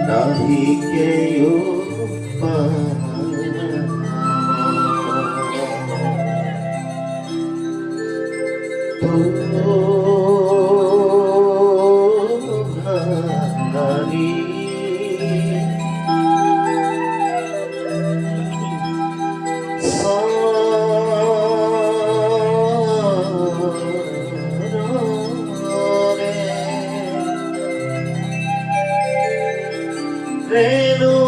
Nahi ke yo Renu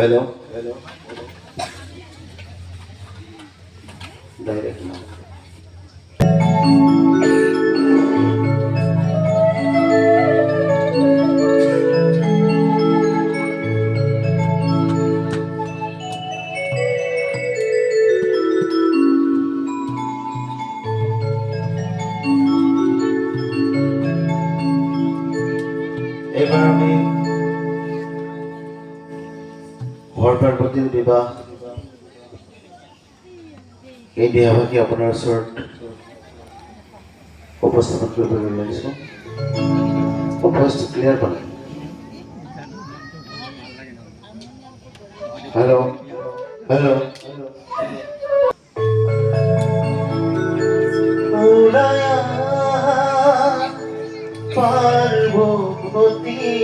Hello. Direct না এবার আমি হৰ পাৰ্বতীৰ বিবাহ এই বিয়াভাগী আপোনাৰ ওচৰত উপস্থাপন কৰিবলৈ ওলাইছোঁ। ভইচটো ক্লিয়াৰ পালে? হেল্ল' হেল্ল' পার্বতীয়া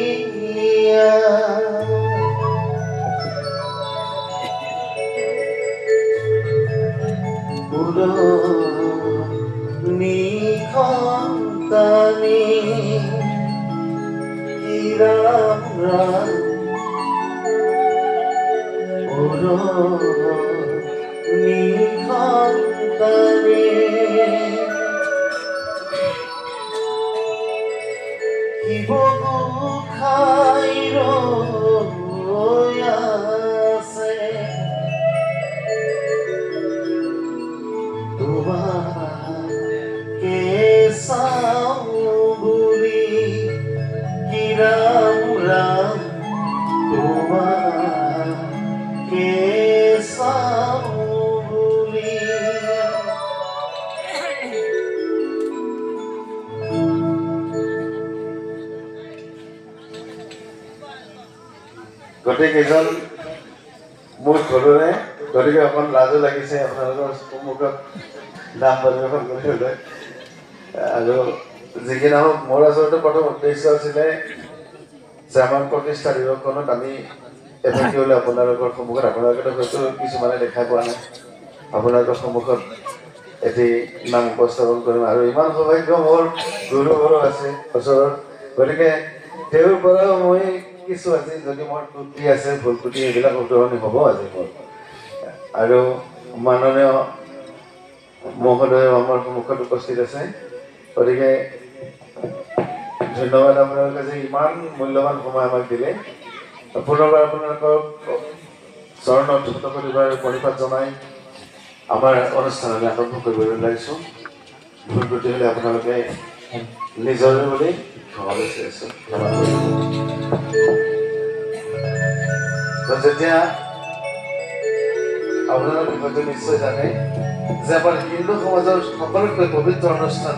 নিখন্তানি রাম রাম নিখন্তানি খাই আছে তোমাকে চাও বুলি কি ৰাম ৰাম তোমাকে চাও বুলি গোটেইকেইজন মোৰ ঘৰৰে, গতিকে অকণ লাজো লাগিছে আপোনালোকৰ সন্মুখত নাম পৰিৱেশন কৰিবলৈ। আৰু যিকি নহওক মোৰ আচলতে প্ৰথম উদ্দেশ্য আছিলে যে আমাৰ প্ৰতিষ্ঠা দিৱসখনত আমি এফাকি হ'লে আপোনালোকৰ সন্মুখত, আপোনালোকে হয়তো কিছুমানে দেখাই পোৱা নাই, আপোনালোকৰ সন্মুখত এটি নাম উপস্থাপন কৰিম। আৰু ইমান সৌভাগ্য মোৰ গুৰুঘৰো আছে ওচৰত, গতিকে তেওঁৰ পৰাও মই কিছু আজি যদি মোৰ ত্ৰুটি আছে, ভুল ত্ৰুটি এইবিলাক শুধৰণি হ'ব আজি মোৰ। আৰু মাননীয় মহোদয় আমাৰ সন্মুখত উপস্থিত আছে, গতিকে ধন্যবাদ আপোনালোকে যে ইমান মূল্যৱান সময় আমাক দিলে। পুনৰবাৰ আপোনালোকক চৰণত শতকোটিবাৰ প্ৰণিপাত জনাই আমাৰ অনুষ্ঠান আমি আৰম্ভ কৰিবলৈ ওলাইছোঁ। ভুল ত্ৰুটি হ'লে আপোনালোকে নিজৰে বুলি ক্ষমা বিচাৰিছোঁ। যেতিয়া আপোনালোকে হয়তো নিশ্চয় জানে যে আমাৰ হিন্দু সমাজৰ সকলোতকৈ পবিত্ৰ অনুষ্ঠান,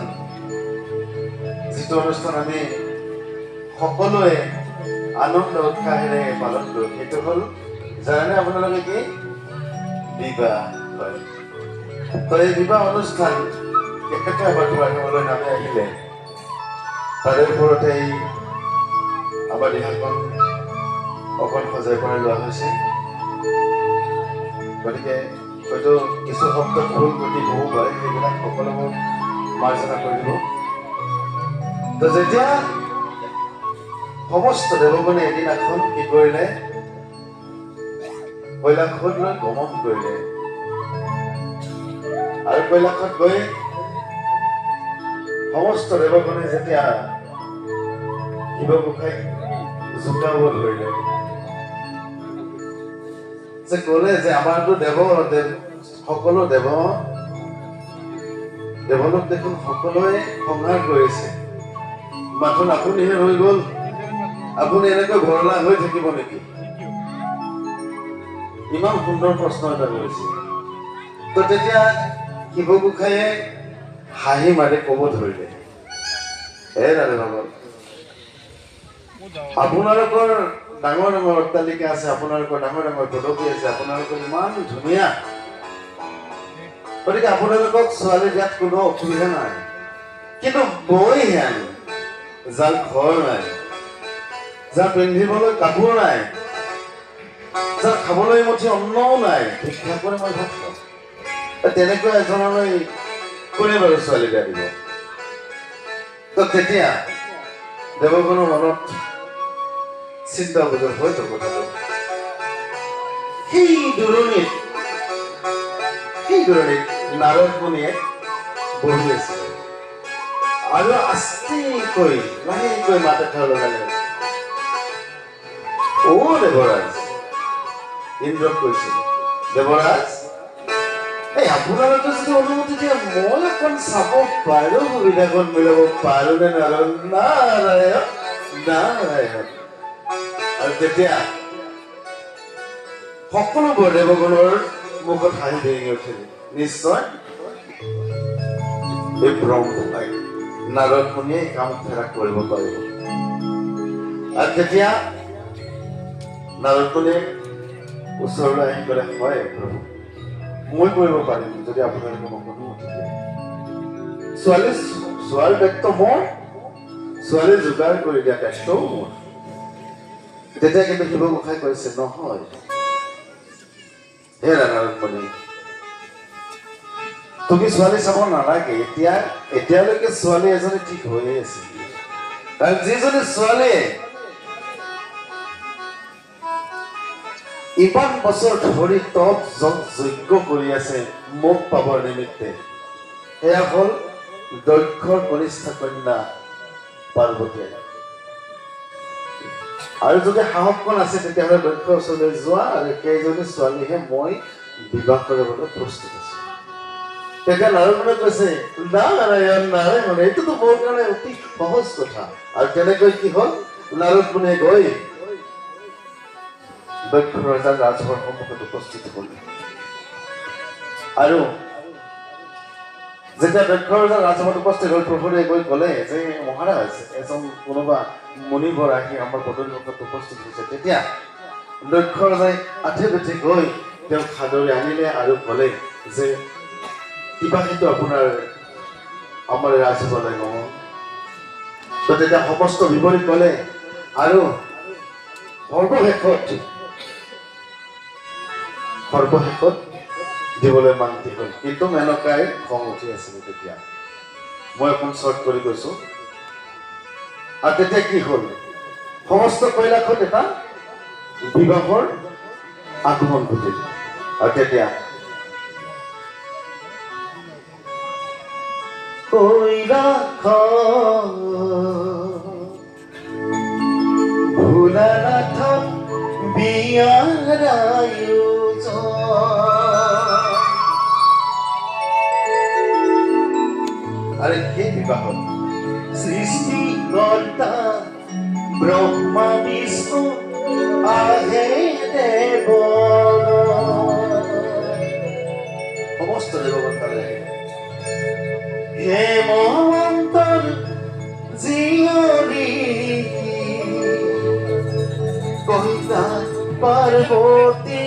যিটো অনুষ্ঠান আমি সকলোৱে আনন্দ উৎসাহেৰে পালন কৰোঁ, সেইটো হ'ল জানেনে আপোনালোকে কি? বিবাহ হয়। তো এই বিবাহ অনুষ্ঠান কেনেকৈ আমাৰ তোমালৈ নামে আহিলে, তাৰে ওপৰতে এই আমাৰ দিহাখন অকণ সজাই পৰাই লোৱা হৈছে। গতিকে হয়তো কিছু শব্দ ভুল ত্ৰুটি হ'ব পাৰে, সেইবিলাক সকলোবোৰ মাৰ্জনা কৰি দিব। তো যেতিয়া সমস্ত দেৱগণে এদিনাখন কি কৰিলে, কৈলাশত লৈ ভ্ৰমণ কৰিলে। আৰু কৈলাশত গৈ সমস্ত দেৱগণে যেতিয়া শিৱ গোসাঁইক জোকাব ধৰিলে, যে ক'লে যে আমাৰতো সকলো দেৱলোক দেখোন সকলোৱে সংহাৰ কৰিছে, মাথোন আপুনিহে হৈ গ'ল, আপুনি এনেকৈ ভৰলা হৈ থাকিব নেকি? ইমান সুন্দৰ প্ৰশ্ন এটা কৰিছে। তো তেতিয়া শিৱ গোসাঁইয়ে হাঁহি মাৰি ক'ব ধৰিলে, হে ৰাধে ভগৱান, আপোনালোকৰ ডাঙৰ ডাঙৰ অট্টালিকা আছে, আপোনালোকৰ ডাঙৰ ডাঙৰ পদবী আছে, আপোনালোকৰ ইমান ধুনীয়া, গতিকে আপোনালোকক ছোৱালী দিয়াত কোনো অসুবিধা নাই। কিন্তু মই হেন যাৰ ঘৰ নাই, যাৰ পিন্ধিবলৈ কাপোৰ নাই, যাৰ খাবলৈ মুঠি অন্নও নাই, ভিক্ষা কৰি মই ভাত খাওঁ, তেনেকুৱা এজনলৈ কোনে বাৰু ছোৱালী বিয়া দিব? তো তেতিয়া দেৱগণৰ মনত চিন্তা বুজৰ হয়তো কথাটো সেই দূৰণিত নাৰদ মুনিয়ে বহি আছে আৰু আস্তিকৈ লাহেকৈ মাত এষাৰ লগালে, অ দেৱৰাজ। ইন্দ্ৰক কৈছিল, দেৱৰাজ, এই আপোনালোকে যদি অনুমতি দিয়ে মই অকণ চাব পাৰো, সুবিধাকণ মিলাব পাৰো নে নাৰায়ণ নাৰায়ণ নাৰায়ণ। আৰু তেতিয়া সকলোবোৰ দেৱগণৰ মুখত হাঁহি ভেঙি উঠিল। নিশ্চয় এই ব্ৰহ্মই নাৰদ মুনিয়ে কাম ফেৰা কৰিব পাৰিব। আৰু তেতিয়া নাৰদ মুনিয়ে ওচৰলৈ আহি ক'লে, হয় প্ৰভু, মই কৰিব পাৰিম যদি আপোনালোকে মোক অনুমতি দিয়ে। ছোৱালী চোৱাৰ দায়িত্ব মোৰ, ছোৱালী যোগাৰ কৰি দিয়া দায়িত্বও মোৰ। তেতিয়া কিন্তু শিৱ গোসাঁই কৈছে, নহয় হে নাৰদ মুনি, তুমি ছোৱালী চাব নালাগে। এতিয়ালৈকে ছোৱালী এজনী ঠিক হৈয়ে আছে। কাৰণ যিজনী ছোৱালীয়ে ইমান বছৰ ধৰি তপ যজ্ঞ কৰি আছে মোক পাবৰ নিমিত্তে, সেয়া হ'ল দক্ষৰ কনিষ্ঠ কন্যা পাৰ্বতী। আৰু যদি সাহসকণ আছে তেতিয়াহ'লে দক্ষৰ ওচৰলৈ যোৱা আৰু সেইজনী ছোৱালীহে মই বিবাহ কৰিবলৈ প্ৰস্তুত আছো। তেতিয়া নাৰদমুনিয়ে কৈছে, নাৰায়ণ নাৰায়ণ, এইটোতো মোৰ কাৰণে অতি সহজ কথা। আৰু তেনেকৈ কি হ'ল, নাৰদ মুনিয়ে গৈ দক্ষ ৰজাৰ ৰাজসভাৰ সন্মুখত উপস্থিত হ'ল। আৰু যেতিয়া দক্ষ ৰজাৰ ৰাজসভাত উপস্থিত হ'ল, প্ৰভুৱে গৈ ক'লে যে মহাৰাজ, এজন কোনোবা মুনিবৰ আহি আমাৰ পদূলিৰ মুখত উপস্থিত হৈছে। তেতিয়া দক্ষ ৰজাই আঠে বেঠে গৈ তেওঁক সাদৰি আনিলে আৰু ক'লে যে কিবা কিন্তু আপোনাৰ আমাৰ ৰাজসভালৈ নহ'ল। তো তেতিয়া সমস্ত বিৱৰি ক'লে আৰু সৰ্বশেষত দিবলৈ মান্তি হ'ল। কিন্তু মেনকাই খং উঠি আছিল তেতিয়া। মই অকণ চৰ্ট কৰি কৈছো। আৰু তেতিয়া কি হ'ল, সমস্ত কৈলাশত এটা বিবাহৰ আগমন ঘটিল। আৰু তেতিয়া কৈলাশ ভোলানাথ বিয়াৰ আয়োজন। আৰু সেই বিবাহত সৃষ্টিকৰ্তা ব্ৰহ্মা বিষ্ণু আহে দেৱ, সমস্ত দেৱগণ তালৈ আহিলে। হেমন্তৰ জীয়ৰী কন্যা পাৰ্বতী,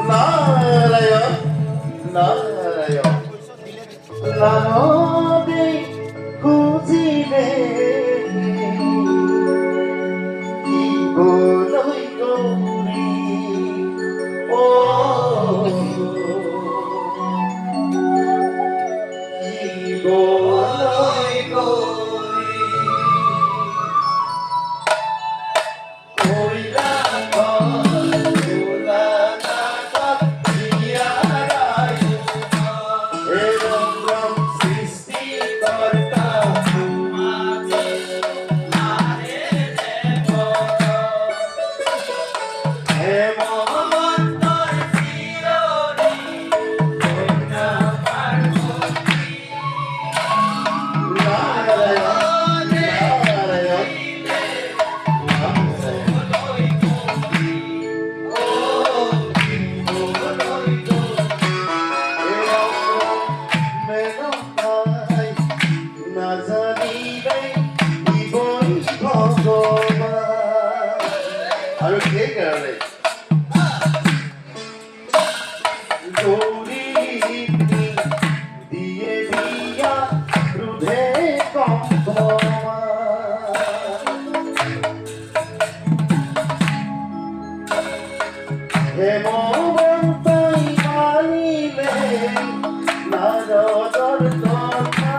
নাৰায়ণ নাৰায়ণ নামদে খুজিলে শিৱলৈ গৌৰী, অ শিৱলৈ গৌৰী। আৰু সেইকাৰণে গৌৰী দিয়ে বিয়া ৰুধে হেমন্তই মানিলে নাৰদৰ কথা,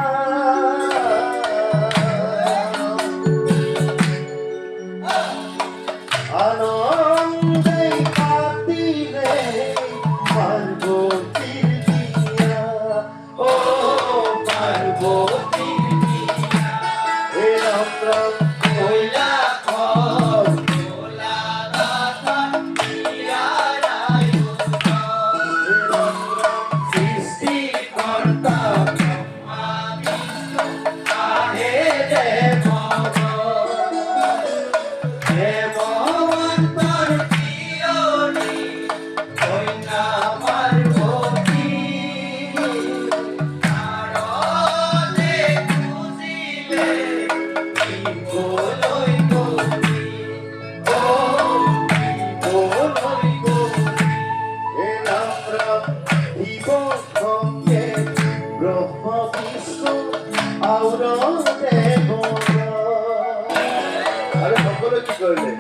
আনন্দে পাতিলে আরে সকলে কি করলে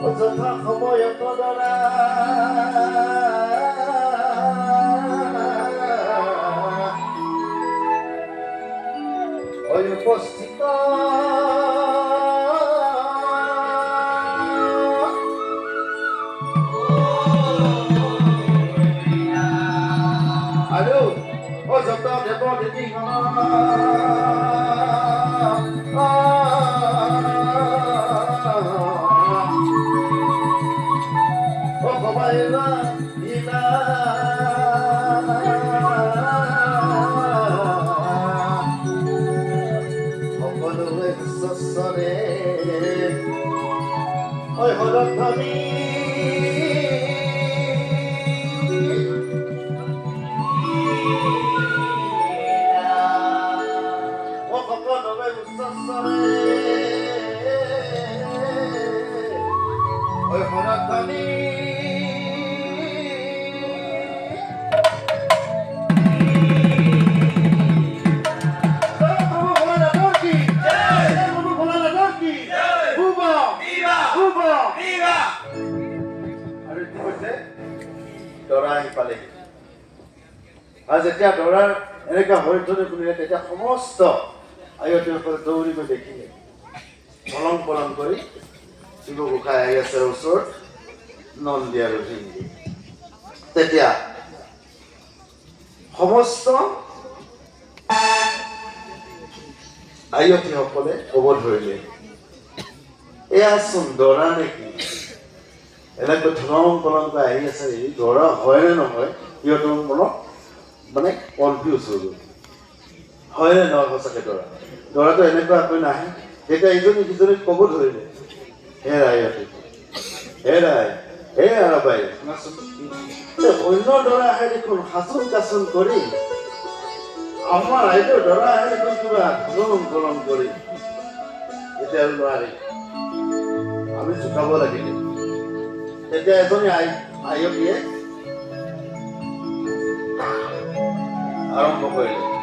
অযথা সময়ত দৰা উপস্থিত আৰু অযথা দেৱদেৱী সকলোৱে বিশ্বস্বৰে ঐ হৰধ্বনি সকলোৱে বিশ্বস্বৰে ঐ হৰধ্বনি দৰা আহি পালেহি আৰু যেতিয়া দৰাৰ এনেকুৱা হৰিধ্বনি শুনিলে তেতিয়া সমস্ত আয়তীসকলে দৌৰি গৈ দেখিলে পলং পলং কৰি শিৱ গোসাঁই আহি আছে ওচৰত নন্দী আৰু হিন্দী। তেতিয়া সমস্ত আয়তীসকলে ক'ব ধৰিলে এয়াচোন দৰা নেকি এনেকৈ ধৰম কলংক আহি আছে এই দৰা হয়নে নহয় সিহঁতৰ মনত মানে কনফিউজ হৈ গ'ল হয়নে নহয় সঁচাকৈ দৰাটো এনেকুৱাকৈ নাহে তেতিয়া ইজনী সিজনীক ক'ব ধৰিলে হেৰাই আৰাবাই অন্য দৰা আহে দেখোন সাচোন কাচোন কৰি আমাৰ ৰাইজৰ দৰা আহে দেখোন কিবা ধৰম কলম কৰি এতিয়া আৰু নোৱাৰি আমি জোকাব লাগিলে তেতিয়া এজনী আয়তীয়ে আৰম্ভ কৰিলে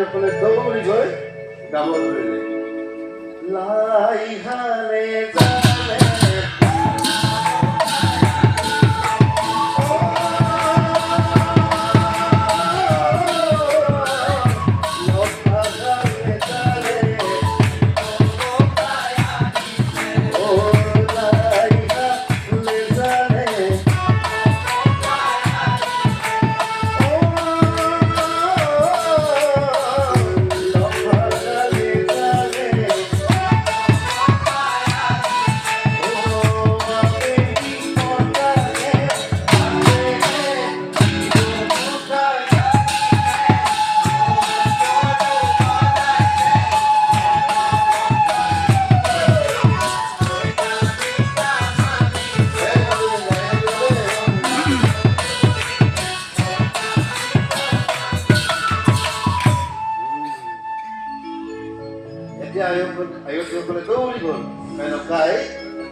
সকলে দৌৰি গৈ গাব ধৰিলে লাই হালে জালে আয়তীসকলে দৌৰি গ'ল মেনকাই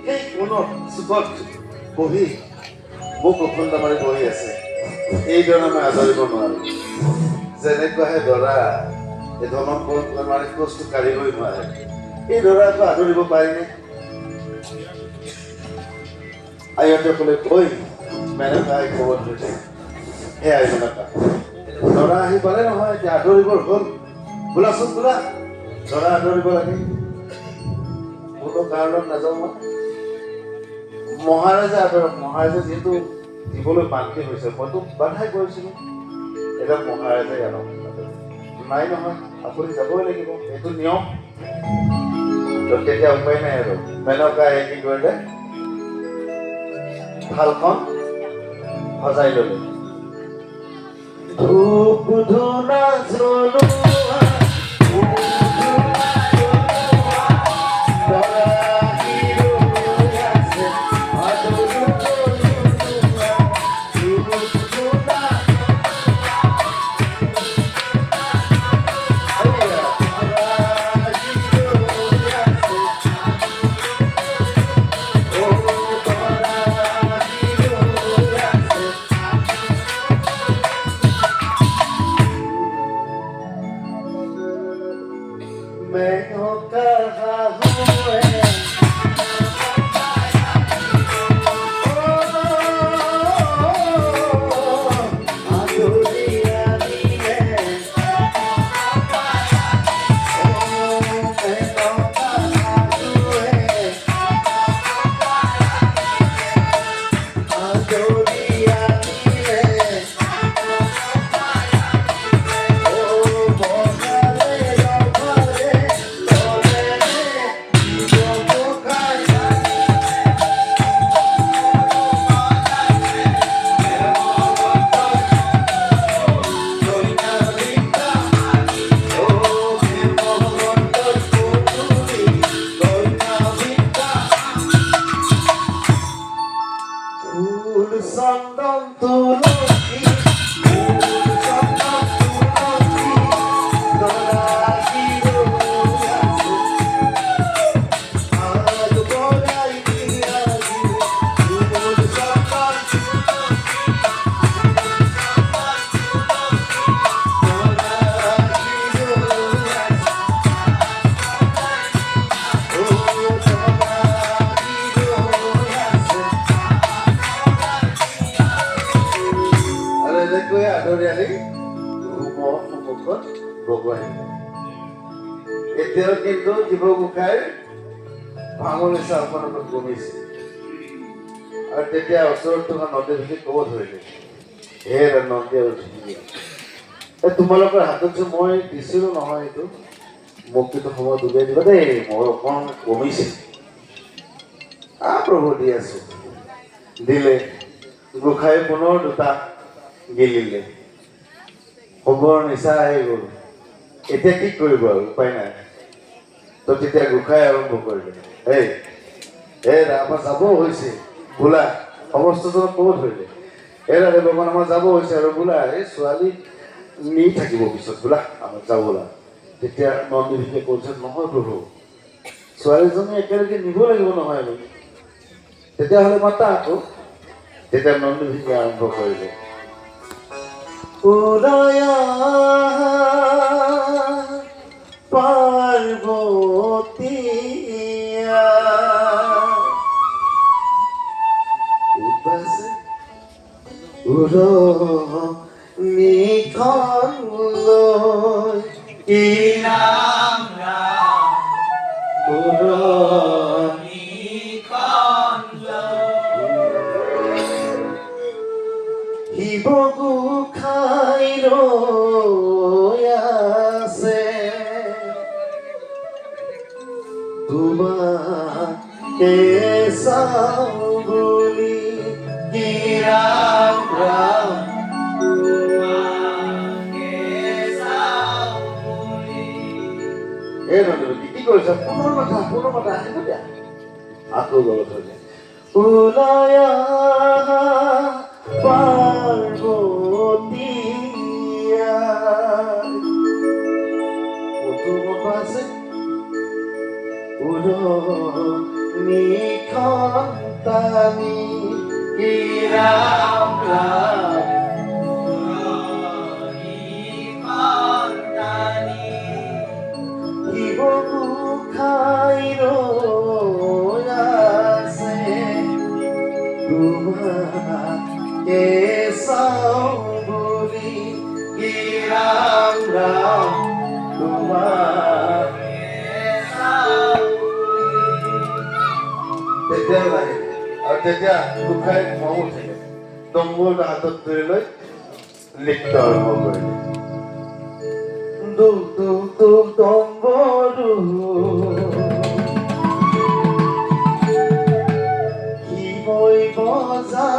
সেই কোণত চুকত বহি মোক অখণ্ড মাৰি বহি আছে এইদৰে মই আদৰিব নোৱাৰো যেনেকুৱাহে দৰা এই ধনক মাৰি খোজটো কাঢ়িবই নোৱাৰে এই দৰাটো আদৰিব পাৰিনে আয়তীসকলে কৈ মেনকাই খবৰ ধৰিলে হে আয়তনকা দৰা আহি পালে নহয় এতিয়া আদৰিবৰ হ'ল বোলাচোন বোলা দৰা আদৰিব লাগে কোনো কাৰণত নাযাওঁ মই মহাৰাজে আদৰক মহাৰাজে যিহেতু দিবলৈ বান্ধি হৈছে মইতো বাধাই কৰিছিলোঁ এতিয়া মহাৰাজে আনক নাই নহয় আপুনি যাবই লাগিব এইটো নিয়ম তেতিয়া উপায় নাই আৰু মেনকাই কি কৰিলে থালখন সজাই ল'লে ধূপ ধূনা জ্বলোৱা সন্মুখত বগুৱাই এতিয়াও কিন্তু জীৱ গোসাঁইৰ ভাঙৰ নিচা অকণমান কমিছে আৰু তেতিয়া ওচৰত থকা নদীৰ ক'ব ধৰিলে হে নদী আৰু তোমালোকৰ হাতত যে মই দিছিলোঁ নহয় এইটো মোক কিন্তু সময়ত উলিয়াই দিবা দেই মোৰ অকণমান কমিছে প্ৰভু দি আছোঁ দিলে গোসাঁই পুনৰ দুটা গেলিলে খবৰ নিচা আহি গ'ল এতিয়া কি কৰিব আৰু উপায় নাই তো তেতিয়া গোসাঁই আৰম্ভ কৰিলে আমাৰ যাব হৈছে বোলা সমস্তজনক ক'ব ধৰিলে ৰাধে ভগৱান আমাৰ যাব হৈছে আৰু বোলা এই ছোৱালী নি থাকিব পিছত বোলা আমাৰ যাব বোলা তেতিয়া নন্দীভিকে কৈছে নহয় প্ৰভু ছোৱালীজনী একেলগে নিব লাগিব নহয় আমি তেতিয়াহ'লে মাতা আকৌ তেতিয়া নন্দীভিকে আৰম্ভ কৰিলে উদয়া পাৰ্বতীয়া নিখন লৈ কি নাম শিৱ গোসাঁই ৰৈ আছে তোমাকে চাওঁ বুলি কি ৰাম ৰাম কি কৰিছা পুনৰ মাথা আহিব দিয়া আকৌ গলত হৈ যায় উদয়া পাৰ্বতীয়া কতো মত আছে নিখন টানি কি ৰাম ৰাম শিৱ গোসাঁই ৰৈ আছে তোমাকে চাওঁ বুলি কি ৰাম ৰাম তেতিয়া লাগিলে আৰু তেতিয়া গোসাঁই খং উঠিলে তম্বুৰ হাতত ধৰি লৈ নৃত্য আৰম্ভ কৰিলে দুখ দুখ দুখ তম্বৰু শিৱই বজা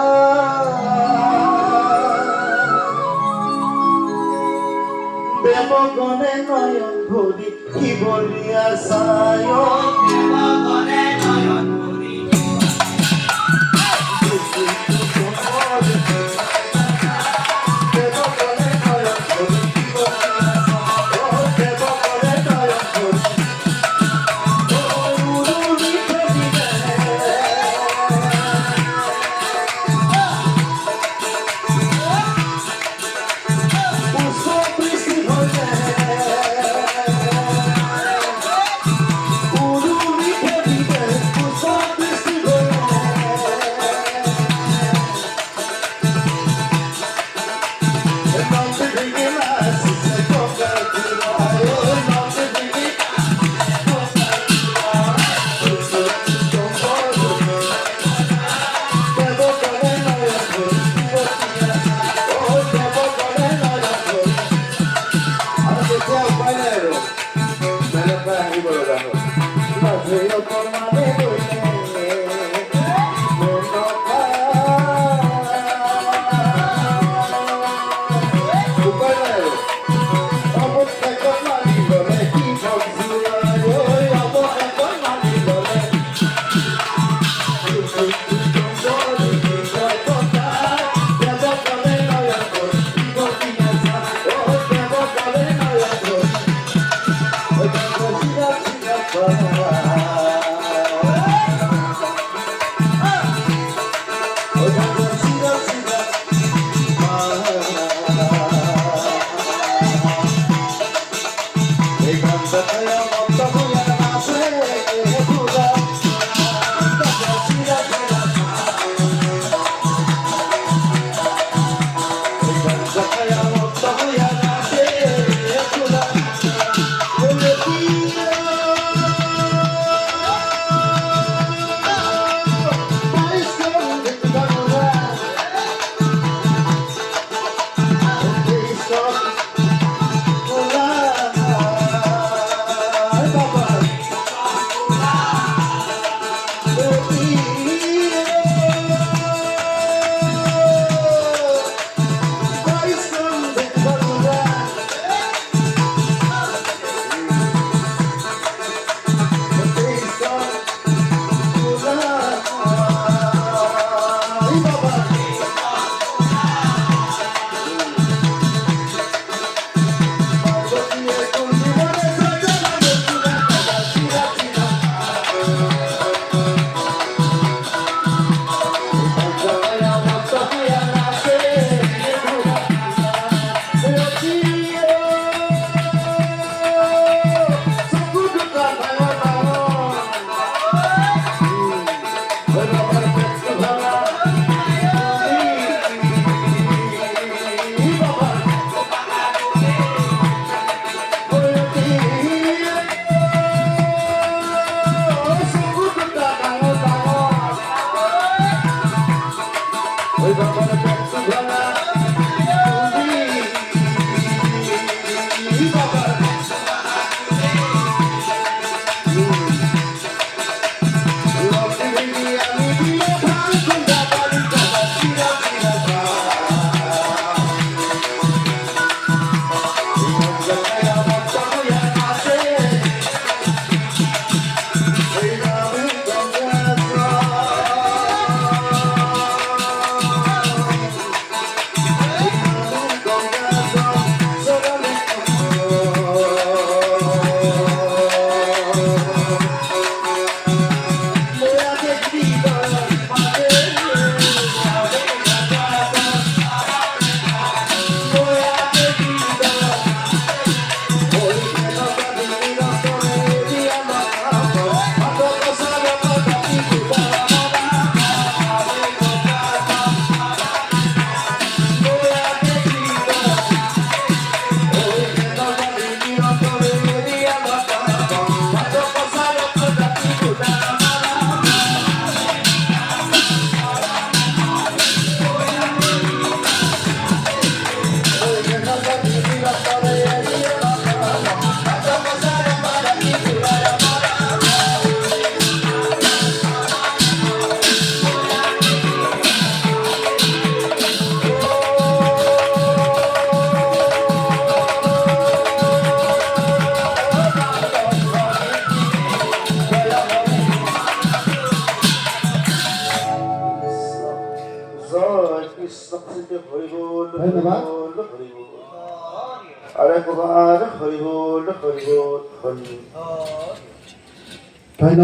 দেৱগণে নয়ন ভৰি শিৱলীয়া চায় দেৱগণে নয়ন ভৰি হরি বল ধন্যবাদ। হরি বল আর একবার হরি বল হরি বল হরি বল। ধন্যবাদ।